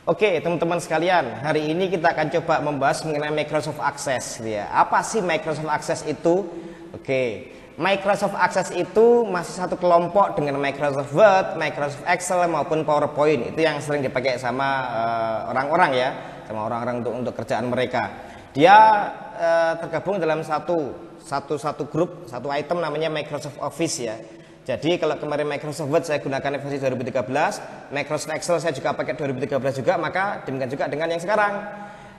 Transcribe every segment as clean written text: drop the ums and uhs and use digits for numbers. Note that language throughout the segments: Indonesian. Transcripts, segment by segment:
Oke, teman-teman sekalian, hari ini kita akan coba membahas mengenai Microsoft Access, gitu ya. Apa sih Microsoft Access itu? Oke, Microsoft Access itu masih satu kelompok dengan Microsoft Word, Microsoft Excel maupun PowerPoint. Itu yang sering dipakai sama orang-orang ya, sama orang-orang untuk kerjaan mereka. Dia tergabung dalam satu grup, satu item namanya Microsoft Office ya. Jadi kalau kemarin Microsoft Word saya gunakan versi 2013, Microsoft Excel saya juga pakai 2013 juga, maka demikian juga dengan yang sekarang.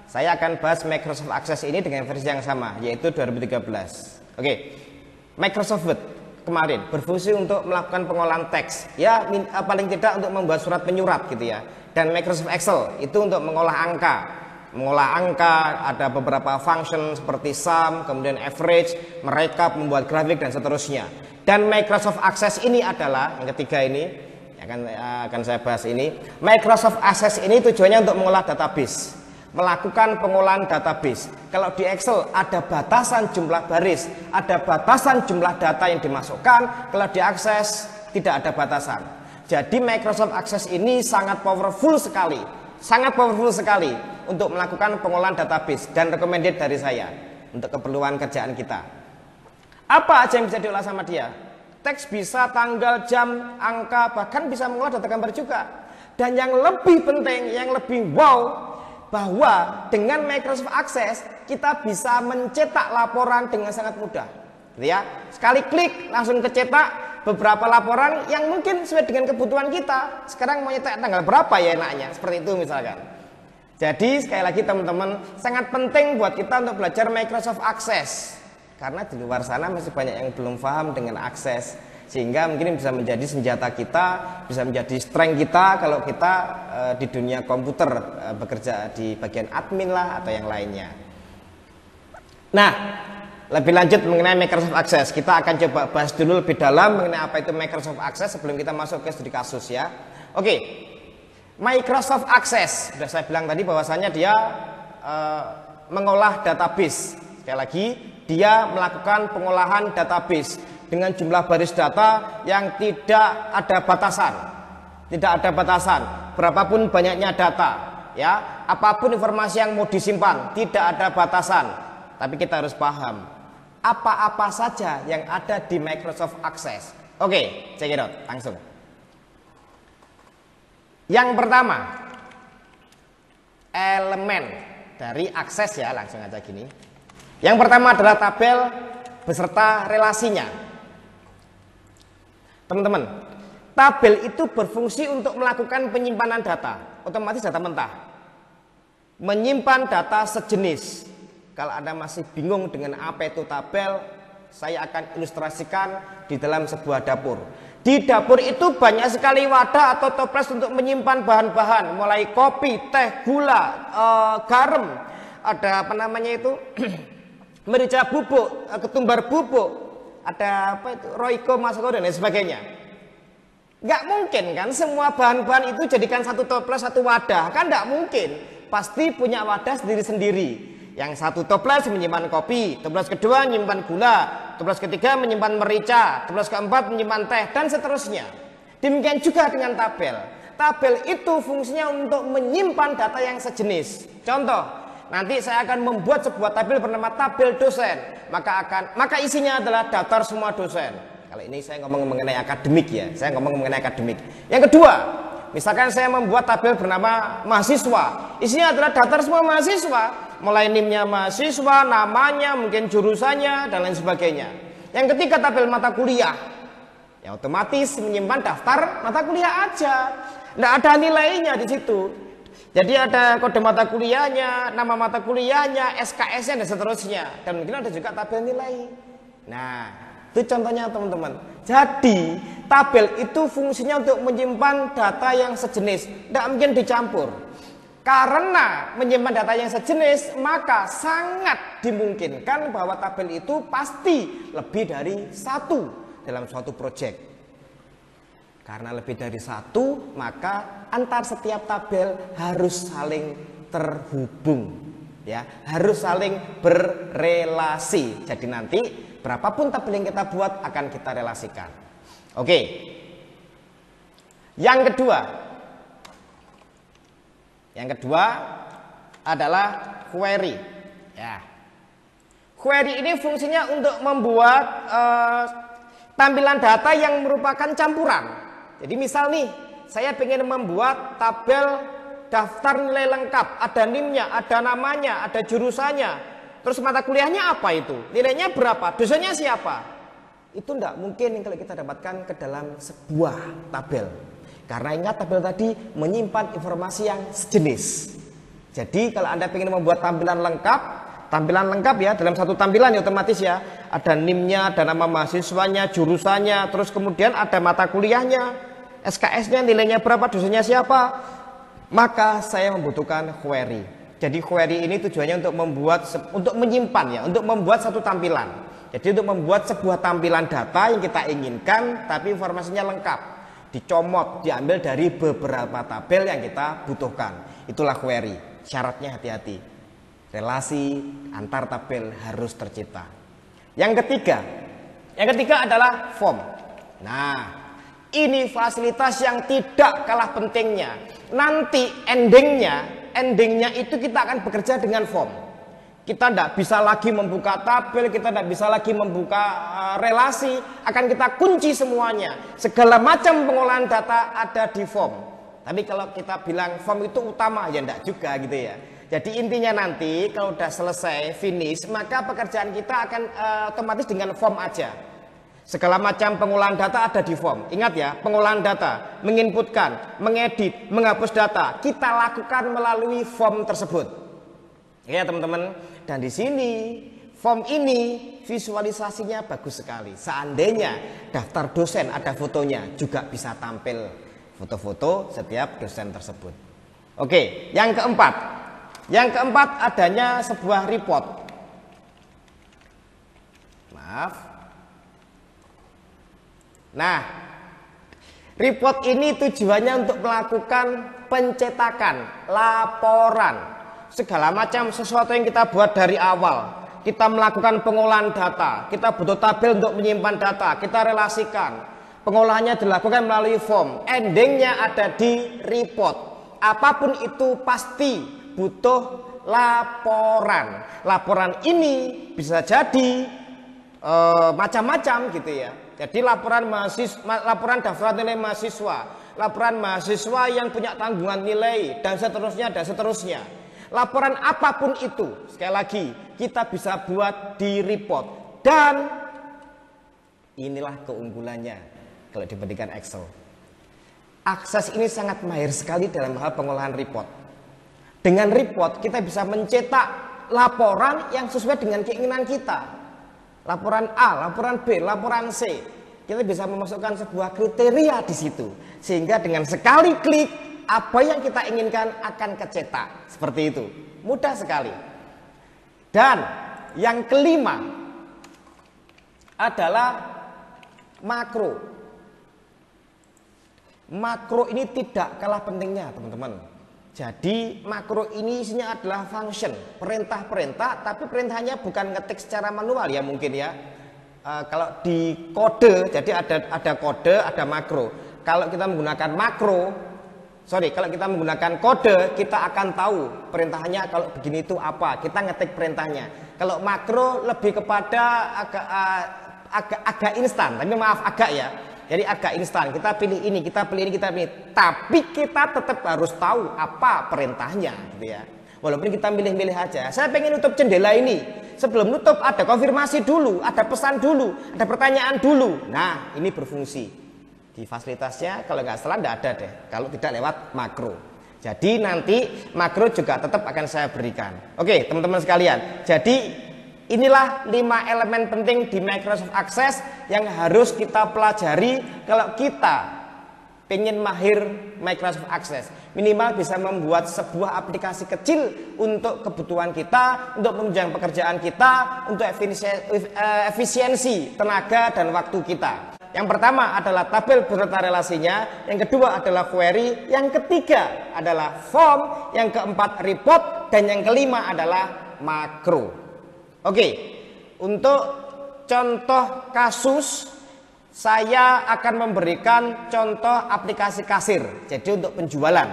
Saya akan bahas Microsoft Access ini dengan versi yang sama, yaitu 2013. Oke, Microsoft Word kemarin berfungsi untuk melakukan pengolahan teks, ya paling tidak untuk membuat surat penyurat gitu ya. Dan Microsoft Excel itu untuk mengolah angka, ada beberapa function seperti sum, kemudian average, merekap, membuat grafik dan seterusnya. Dan Microsoft Access ini adalah yang ketiga ini, akan saya bahas ini. Microsoft Access ini tujuannya untuk mengolah database, melakukan pengolahan database. Kalau di Excel ada batasan jumlah baris, ada batasan jumlah data yang dimasukkan. Kalau di Access tidak ada batasan. Jadi Microsoft Access ini sangat powerful sekali untuk melakukan pengolahan database dan recommended dari saya untuk keperluan kerjaan kita. Apa aja yang bisa diolah sama dia? Teks bisa, tanggal, jam, angka, bahkan bisa mengolah data gambar juga. Dan yang lebih penting, yang lebih wow, bahwa dengan Microsoft Access kita bisa mencetak laporan dengan sangat mudah. Ya, sekali klik langsung kecetak beberapa laporan yang mungkin sesuai dengan kebutuhan kita. Sekarang mau nyetak tanggal berapa ya enaknya? Seperti itu misalkan. Jadi sekali lagi teman-teman, sangat penting buat kita untuk belajar Microsoft Access. Karena di luar sana masih banyak yang belum paham dengan akses, sehingga mungkin bisa menjadi senjata kita, bisa menjadi strength kita kalau kita di dunia komputer bekerja di bagian admin lah atau yang lainnya. Nah, lebih lanjut mengenai Microsoft Access, kita akan coba bahas dulu lebih dalam mengenai apa itu Microsoft Access sebelum kita masuk ke studi kasus ya. Oke, Microsoft Access sudah saya bilang tadi bahwasanya dia mengolah database. Sekali lagi, dia melakukan pengolahan database dengan jumlah baris data yang tidak ada batasan. Tidak ada batasan, berapapun banyaknya data, ya, apapun informasi yang mau disimpan, tidak ada batasan. Tapi kita harus paham apa-apa saja yang ada di Microsoft Access. Oke, check it out, langsung. Yang pertama, elemen dari Access ya, langsung aja gini. Yang pertama adalah tabel beserta relasinya. Teman-teman, tabel itu berfungsi untuk melakukan penyimpanan data, otomatis data mentah. Menyimpan data sejenis. Kalau Anda masih bingung dengan apa itu tabel, saya akan ilustrasikan di dalam sebuah dapur. Di dapur itu banyak sekali wadah atau toples untuk menyimpan bahan-bahan, mulai kopi, teh, gula, garam, ada apa namanya itu merica bubuk, ketumbar bubuk, ada apa itu, roiko, masako dan lain sebagainya. Nggak mungkin kan semua bahan-bahan itu jadikan satu toples, satu wadah, kan nggak mungkin. Pasti punya wadah sendiri-sendiri. Yang satu toples menyimpan kopi, toples kedua menyimpan gula, toples ketiga menyimpan merica, toples keempat menyimpan teh dan seterusnya. Demikian juga dengan tabel. Tabel itu fungsinya untuk menyimpan data yang sejenis. Contoh, nanti saya akan membuat sebuah tabel bernama tabel dosen, maka isinya adalah daftar semua dosen. Kalau ini saya ngomong mengenai akademik ya, saya ngomong mengenai akademik. Yang kedua, misalkan saya membuat tabel bernama mahasiswa, isinya adalah daftar semua mahasiswa, mulai NIM-nya mahasiswa, namanya, mungkin jurusannya dan lain sebagainya. Yang ketiga, tabel mata kuliah, ya otomatis menyimpan daftar mata kuliah aja, nggak ada nilainya di situ. Jadi ada kode mata kuliahnya, nama mata kuliahnya, SKS-nya dan seterusnya. Dan mungkin ada juga tabel nilai. Nah, itu contohnya teman-teman. Jadi tabel itu fungsinya untuk menyimpan data yang sejenis, tidak mungkin dicampur. Karena menyimpan data yang sejenis, maka sangat dimungkinkan bahwa tabel itu pasti lebih dari satu dalam suatu proyek. Karena lebih dari satu, maka antar setiap tabel harus saling terhubung, ya, harus saling berrelasi. Jadi nanti berapapun tabel yang kita buat akan kita relasikan. Oke. Yang kedua, Yang kedua adalah query. Ya. Query ini fungsinya untuk membuat tampilan data yang merupakan campuran. Jadi misal nih, saya ingin membuat tabel daftar nilai lengkap, ada NIM-nya, ada namanya, ada jurusannya, terus mata kuliahnya apa itu, nilainya berapa, dosennya siapa. Itu tidak mungkin kalau kita dapatkan ke dalam sebuah tabel. Karena ingat tabel tadi menyimpan informasi yang sejenis. Jadi kalau Anda ingin membuat tampilan lengkap ya, dalam satu tampilan ya otomatis ya, ada NIM-nya, ada nama mahasiswanya, jurusannya, terus kemudian ada mata kuliahnya, SKS-nya, nilainya berapa, dosennya siapa. Maka saya membutuhkan query. Jadi query ini tujuannya untuk menyimpan ya, untuk membuat satu tampilan. Jadi untuk membuat sebuah tampilan data yang kita inginkan tapi informasinya lengkap, dicomot, diambil dari beberapa tabel yang kita butuhkan. Itulah query. Syaratnya hati-hati, relasi antar tabel harus tercipta. Yang ketiga adalah form. Nah, ini fasilitas yang tidak kalah pentingnya. Nanti endingnya itu kita akan bekerja dengan form. Kita tidak bisa lagi membuka tabel, kita tidak bisa lagi membuka relasi, akan kita kunci semuanya. Segala macam pengolahan data ada di form. Tapi kalau kita bilang form itu utama, ya enggak juga gitu ya. Jadi intinya nanti kalau udah selesai, finish, maka pekerjaan kita akan otomatis dengan form aja. Segala macam pengolahan data ada di form. Ingat ya, pengolahan data, menginputkan, mengedit, menghapus data, kita lakukan melalui form tersebut. Ya teman-teman, dan di sini form ini visualisasinya bagus sekali. Seandainya daftar dosen ada fotonya, juga bisa tampil foto-foto setiap dosen tersebut. Oke, yang keempat adanya sebuah report. Maaf. Nah, report ini tujuannya untuk melakukan pencetakan laporan. Segala macam sesuatu yang kita buat dari awal. Kita melakukan pengolahan data, kita butuh tabel untuk menyimpan data, kita relasikan. Pengolahannya dilakukan melalui form. Endingnya ada di report. Apapun itu pasti butuh laporan. Laporan ini bisa jadi macam-macam gitu ya. Jadi laporan daftar nilai mahasiswa, laporan mahasiswa yang punya tanggungan nilai, dan seterusnya. Laporan apapun itu, sekali lagi kita bisa buat di report. Dan inilah keunggulannya kalau dibandingkan Excel. Access ini sangat mahir sekali dalam hal pengolahan report. Dengan report kita bisa mencetak laporan yang sesuai dengan keinginan kita. Laporan A, laporan B, laporan C. Kita bisa memasukkan sebuah kriteria di situ. Sehingga dengan sekali klik, apa yang kita inginkan akan kecetak. Seperti itu. Mudah sekali. Dan yang kelima adalah makro. Makro ini tidak kalah pentingnya teman-teman. Jadi makro ini isinya adalah function, perintah-perintah, tapi perintahnya bukan ngetik secara manual ya mungkin ya. Kalau di kode, jadi ada kode, ada makro. Kalau kita menggunakan kalau kita menggunakan kode, kita akan tahu perintahnya kalau begini itu apa. Kita ngetik perintahnya. Kalau makro lebih kepada agak instan, tapi maaf agak ya. Jadi agak instan, kita pilih ini, kita pilih ini, kita pilih ini. Tapi kita tetap harus tahu apa perintahnya gitu ya. Walaupun kita milih-milih aja. Saya pengen nutup jendela ini. Sebelum nutup ada konfirmasi dulu, ada pesan dulu, ada pertanyaan dulu. Nah, ini berfungsi. Di fasilitasnya kalau nggak salah nggak ada deh. Kalau tidak lewat makro. Jadi nanti makro juga tetap akan saya berikan. Oke, teman-teman sekalian. Jadi inilah 5 elemen penting di Microsoft Access yang harus kita pelajari kalau kita pengen mahir Microsoft Access. Minimal bisa membuat sebuah aplikasi kecil untuk kebutuhan kita, untuk menunjang pekerjaan kita, untuk efisiensi tenaga dan waktu kita. Yang pertama adalah tabel beserta relasinya, yang kedua adalah query, yang ketiga adalah form, yang keempat report, dan yang kelima adalah makro. Oke, untuk contoh kasus saya akan memberikan contoh aplikasi kasir. Jadi untuk penjualan,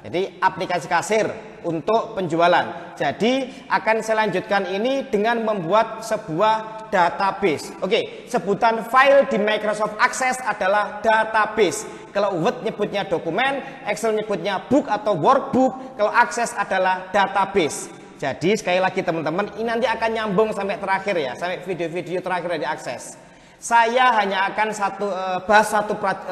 Jadi aplikasi kasir untuk penjualan. Jadi akan saya lanjutkan ini dengan membuat sebuah database. Oke, sebutan file di Microsoft Access adalah database. Kalau Word nyebutnya dokumen, Excel nyebutnya book atau workbook, kalau Access adalah database. Jadi sekali lagi teman-teman, ini nanti akan nyambung sampai terakhir ya, sampai video-video terakhir dari Access. Saya hanya akan bahas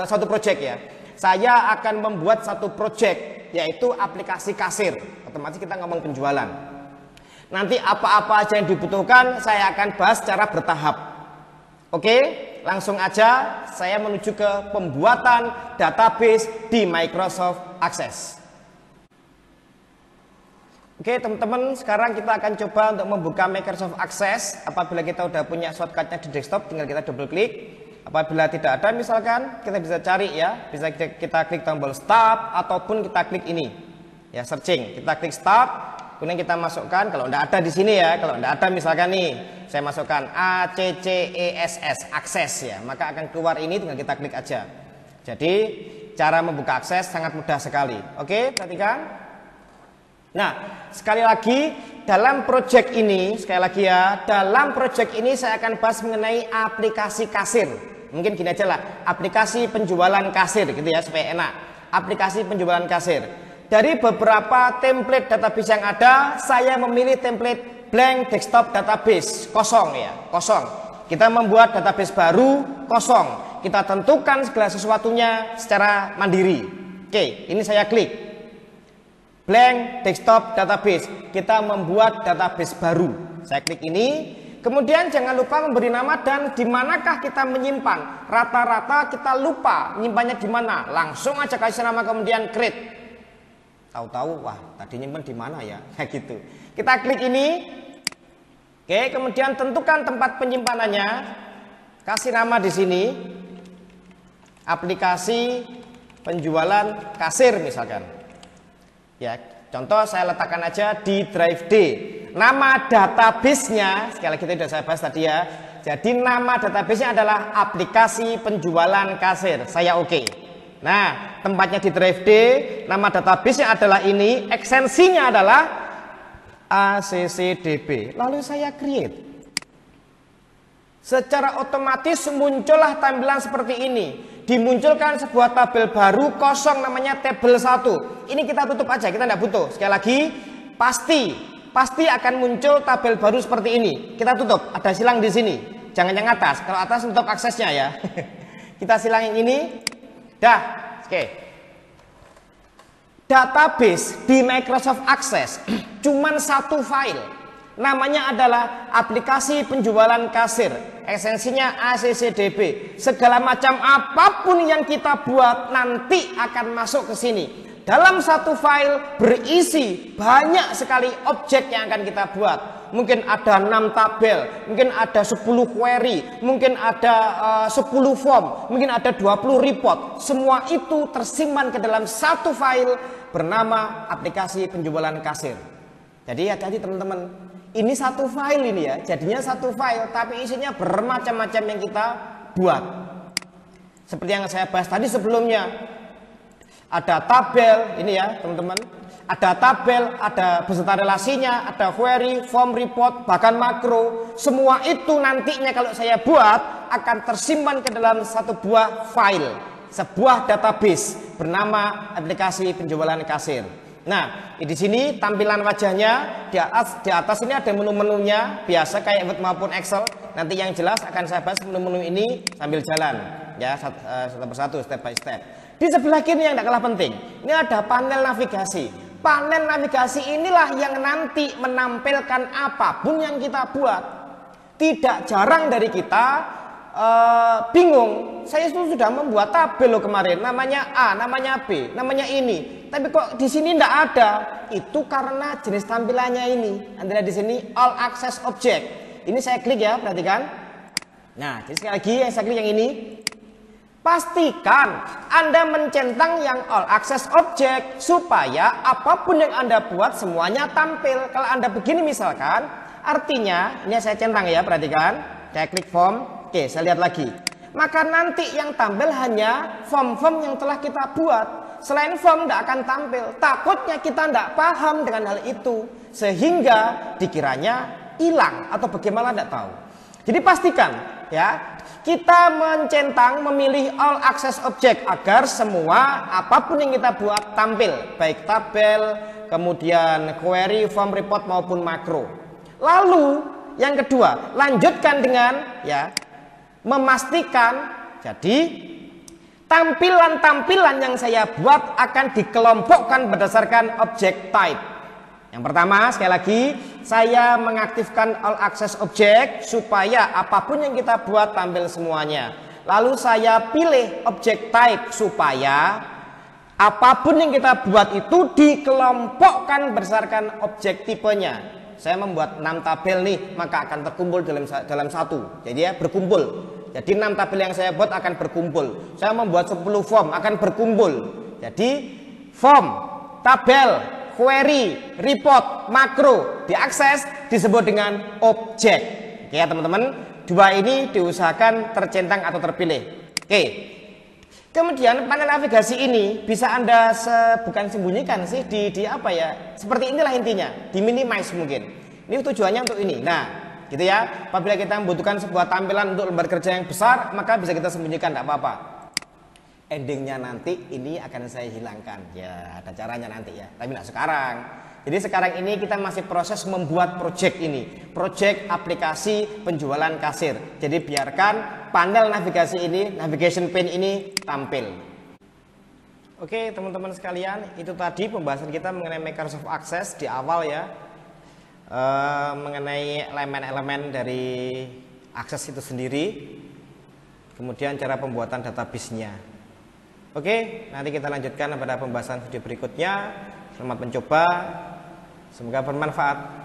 satu project ya. Saya akan membuat satu project, yaitu aplikasi kasir. Otomatis kita ngomong penjualan. Nanti apa-apa aja yang dibutuhkan saya akan bahas secara bertahap. Oke, langsung aja saya menuju ke pembuatan database di Microsoft Access. Oke teman-teman, sekarang kita akan coba untuk membuka Microsoft Access. Apabila kita udah punya shortcutnya di desktop, tinggal kita double klik. Apabila tidak ada misalkan, kita bisa cari ya, bisa kita klik tombol start ataupun kita klik ini ya, searching. Kita klik start, kemudian kita masukkan, kalau tidak ada di sini ya, kalau tidak ada misalkan nih saya masukkan ACCESS access ya, maka akan keluar ini, tinggal kita klik aja. Jadi cara membuka akses sangat mudah sekali. Oke, perhatikan. Nah, sekali lagi dalam project ini, sekali lagi ya, dalam project ini saya akan bahas mengenai aplikasi kasir. Mungkin gini aja lah, aplikasi penjualan kasir gitu ya, supaya enak. Aplikasi penjualan kasir. Dari beberapa template database yang ada, saya memilih template blank desktop database, kosong ya, kosong. Kita membuat database baru, kosong. Kita tentukan segala sesuatunya secara mandiri. Oke, ini saya klik. Blank desktop database. Kita membuat database baru. Saya klik ini. Kemudian jangan lupa memberi nama dan di manakah kita menyimpan. Rata-rata kita lupa menyimpannya di mana. Langsung aja kasih nama kemudian create. Tahu-tahu wah tadi nyimpan di mana ya, kayak gitu. Kita klik ini. Oke, kemudian tentukan tempat penyimpanannya. Kasih nama di sini. Aplikasi penjualan kasir misalkan. Ya, contoh saya letakkan aja di drive D. Nama database-nya, sekali lagi itu sudah saya bahas tadi ya. Jadi nama database-nya adalah aplikasi penjualan kasir. Saya oke. Nah, tempatnya di drive D, nama database-nya adalah ini, ekstensinya adalah ACCDB. Lalu saya create. Secara otomatis muncullah tampilan seperti ini. Dimunculkan sebuah tabel baru kosong namanya tabel 1. Ini kita tutup aja, kita tidak butuh. Sekali lagi, pasti akan muncul tabel baru seperti ini. Kita tutup, ada silang di sini. Jangan yang atas. Kalau atas tutup aksesnya ya. Kita silang yang ini. Dah. Oke. Database di Microsoft Access cuman satu file. Namanya adalah aplikasi penjualan kasir. Ekstensinya ACCDB. Segala macam apapun yang kita buat nanti akan masuk ke sini. Dalam satu file berisi banyak sekali objek yang akan kita buat. Mungkin ada 6 tabel, mungkin ada 10 query, mungkin ada 10 form, mungkin ada 20 report. Semua itu tersimpan ke dalam satu file bernama aplikasi penjualan kasir. Jadi hati-hati teman-teman. Ini satu file ini ya, jadinya satu file, tapi isinya bermacam-macam yang kita buat. Seperti yang saya bahas tadi sebelumnya, ada tabel, ini ya teman-teman, ada tabel, ada beserta relasinya, ada query, form, report, bahkan makro. Semua itu nantinya kalau saya buat akan tersimpan ke dalam satu buah file, sebuah database bernama aplikasi penjualan kasir. Nah, di sini tampilan wajahnya di atas ini ada menu-menunya biasa kayak Word maupun Excel. Nanti yang jelas akan saya bahas menu-menu ini sambil jalan ya, satu persatu, step by step. Di sebelah kiri yang tidak kalah penting, ini ada panel navigasi. Panel navigasi inilah yang nanti menampilkan apapun yang kita buat. Tidak jarang dari kita bingung. Saya itu sudah membuat tabel loh kemarin, namanya A, namanya B, namanya ini. Tapi kok di sini tidak ada? Itu karena jenis tampilannya ini. Anda lihat di sini all access object. Ini saya klik ya, perhatikan. Nah, jadi sekali lagi saya klik yang ini. Pastikan Anda mencentang yang all access object supaya apapun yang Anda buat semuanya tampil. Kalau Anda begini misalkan, artinya ini saya centang ya, perhatikan. Saya klik form. Oke, saya lihat lagi. Maka nanti yang tampil hanya form-form yang telah kita buat. selain form tidak akan tampil. Takutnya kita tidak paham dengan hal itu, sehingga dikiranya hilang atau bagaimana tidak tahu. Jadi pastikan ya, kita mencentang memilih all access object agar semua apapun yang kita buat tampil, baik tabel, kemudian query, form, report maupun makro. Lalu yang kedua, lanjutkan dengan ya memastikan jadi tampilan-tampilan yang saya buat akan dikelompokkan berdasarkan object type. Yang pertama, sekali lagi, saya mengaktifkan all access object supaya apapun yang kita buat tampil semuanya. Lalu saya pilih object type supaya apapun yang kita buat itu dikelompokkan berdasarkan objek tipenya. Saya membuat 6 tabel nih, maka akan terkumpul dalam satu. Jadi ya berkumpul. Jadi 6 tabel yang saya buat akan berkumpul. Saya membuat 10 form akan berkumpul. Jadi form, tabel, query, report, makro diakses disebut dengan objek. Oke ya teman-teman, dua ini diusahakan tercentang atau terpilih. Oke. Kemudian panel navigasi ini bisa Anda bukan sembunyikan sih di apa ya? Seperti inilah intinya, di minimize mungkin. Ini tujuannya untuk ini. Nah, gitu ya. Apabila kita membutuhkan sebuah tampilan untuk lembar kerja yang besar, maka bisa kita sembunyikan, tidak apa-apa. Endingnya nanti ini akan saya hilangkan. Ya, ada caranya nanti ya. Tapi tidak sekarang. Jadi sekarang ini kita masih proses membuat project ini. Project aplikasi penjualan kasir. Jadi biarkan panel navigasi ini, navigation pane ini tampil. Oke teman-teman sekalian, itu tadi pembahasan kita mengenai Microsoft Access di awal ya. Mengenai elemen-elemen dari Access itu sendiri. Kemudian cara pembuatan database-nya. Oke, nanti kita lanjutkan pada pembahasan video berikutnya. Selamat mencoba. Semoga bermanfaat.